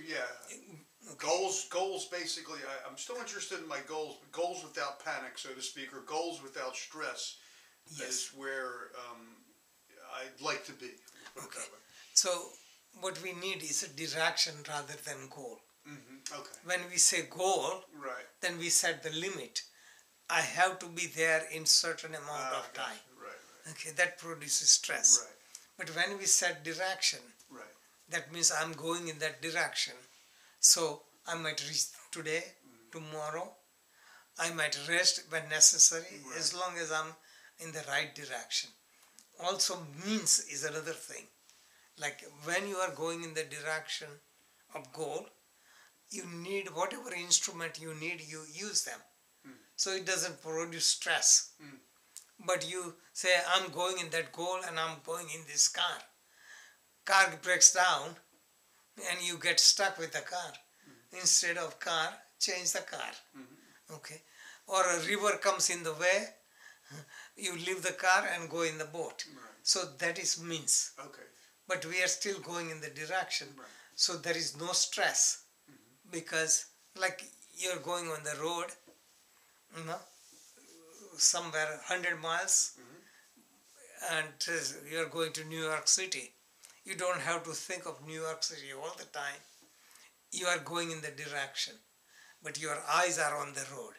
yeah. Okay. Goals basically, I'm still interested in my goals, but goals without panic, so to speak, or goals without stress Yes. is where I'd like to be. Put it Okay. that way. So what we need is a direction rather than goal. Okay. When we say goal, Right. then we set the limit. I have to be there in certain amount of Gotcha. time. Right. Okay, that produces stress. Right. But when we set direction, Right. that means I'm going in that direction. So I might reach today, tomorrow. I might rest when necessary, Right. as long as I'm in the right direction. Also, means is another thing. Like when you are going in the direction of goal, you need whatever instrument you need, you use them. So it doesn't produce stress. But you say, I'm going in that goal and I'm going in this car. Car breaks down and you get stuck with the car. Instead of car, change the car. Okay. Or a river comes in the way, you leave the car and go in the boat. Right. So that is means. Okay. But we are still going in the direction. Right. So there is no stress. Because like you're going on the road, you know, somewhere 100 miles, and you're going to New York City. You don't have to think of New York City all the time. You are going in the direction, but your eyes are on the road.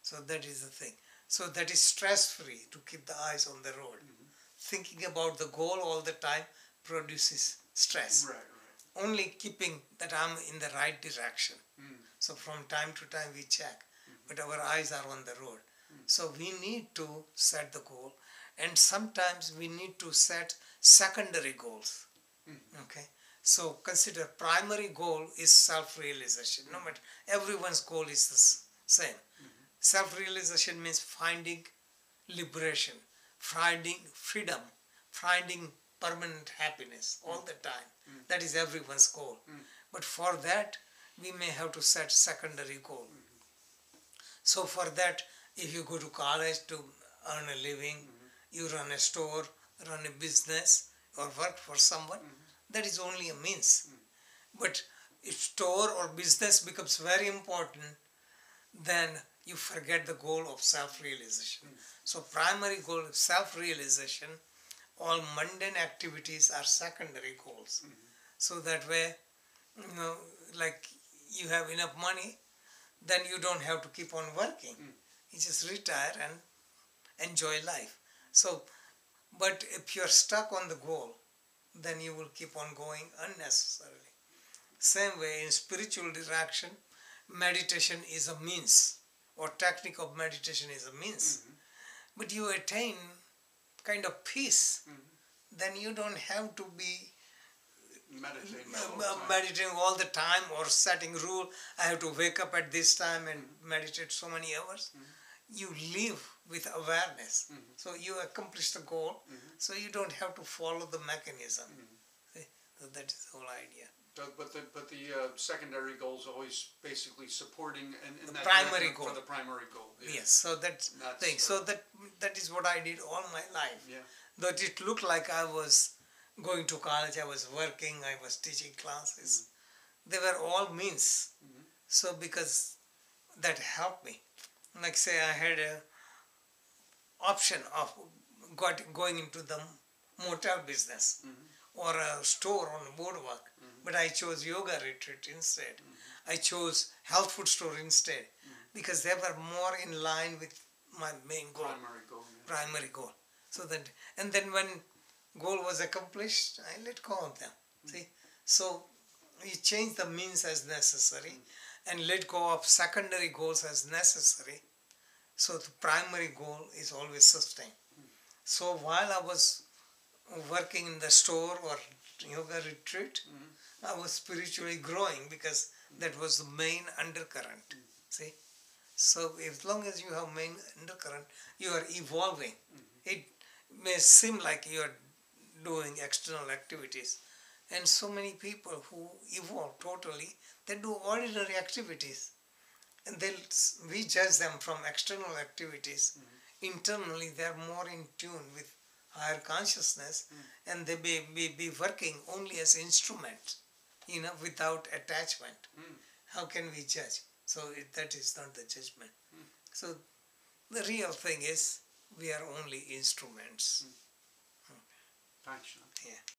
So that is the thing. So that is stress-free to keep the eyes on the road. Thinking about the goal all the time produces stress. Right. Only keeping that I'm in the right direction. So from time to time we check, but our eyes are on the road. So we need to set the goal, and sometimes we need to set secondary goals. Okay. So consider primary goal is self-realization. No matter, everyone's goal is the same. Self-realization means finding liberation, finding freedom, finding permanent happiness all the time. That is everyone's goal. But for that, we may have to set secondary goal. So for that, if you go to college to earn a living, you run a store, run a business, or work for someone, that is only a means. But if store or business becomes very important, then you forget the goal of self-realization. So primary goal of self-realization, all mundane activities are secondary goals. So that way, you know, like you have enough money, then you don't have to keep on working. You just retire and enjoy life. So, but if you're stuck on the goal, then you will keep on going unnecessarily. Same way in spiritual direction, meditation is a means, or technique of meditation is a means. But you attain kind of peace, then you don't have to be meditating all the time or setting rule. I have to wake up at this time and meditate so many hours. You live with awareness. So you accomplish the goal. So you don't have to follow the mechanism. So that is the whole idea. But the secondary goal is always basically supporting the primary goal. For the primary goal. Yeah. Yes. So that's thing. So that is what I did all my life. Yeah. Though it looked like I was going to college, I was working, I was teaching classes. They were all means. So because that helped me. Like say I had a option of going into the motel business or a store on the boardwalk, but I chose yoga retreat instead. I chose health food store instead because they were more in line with my main goal. Primary goal. Yeah. Primary goal. So that, and then when goal was accomplished, I let go of them. See, so we change the means as necessary and let go of secondary goals as necessary. So the primary goal is always sustained. So while I was working in the store or yoga retreat, I was spiritually growing because that was the main undercurrent. See, so as long as you have main undercurrent, you are evolving. It may seem like you are doing external activities, and so many people who evolve totally, they do ordinary activities, and we judge them from external activities. Internally, they are more in tune with higher consciousness, and they may be working only as instruments without attachment. How can we judge? So that is not the judgment. So the real thing is we are only instruments. Thanks, Sean. Yeah.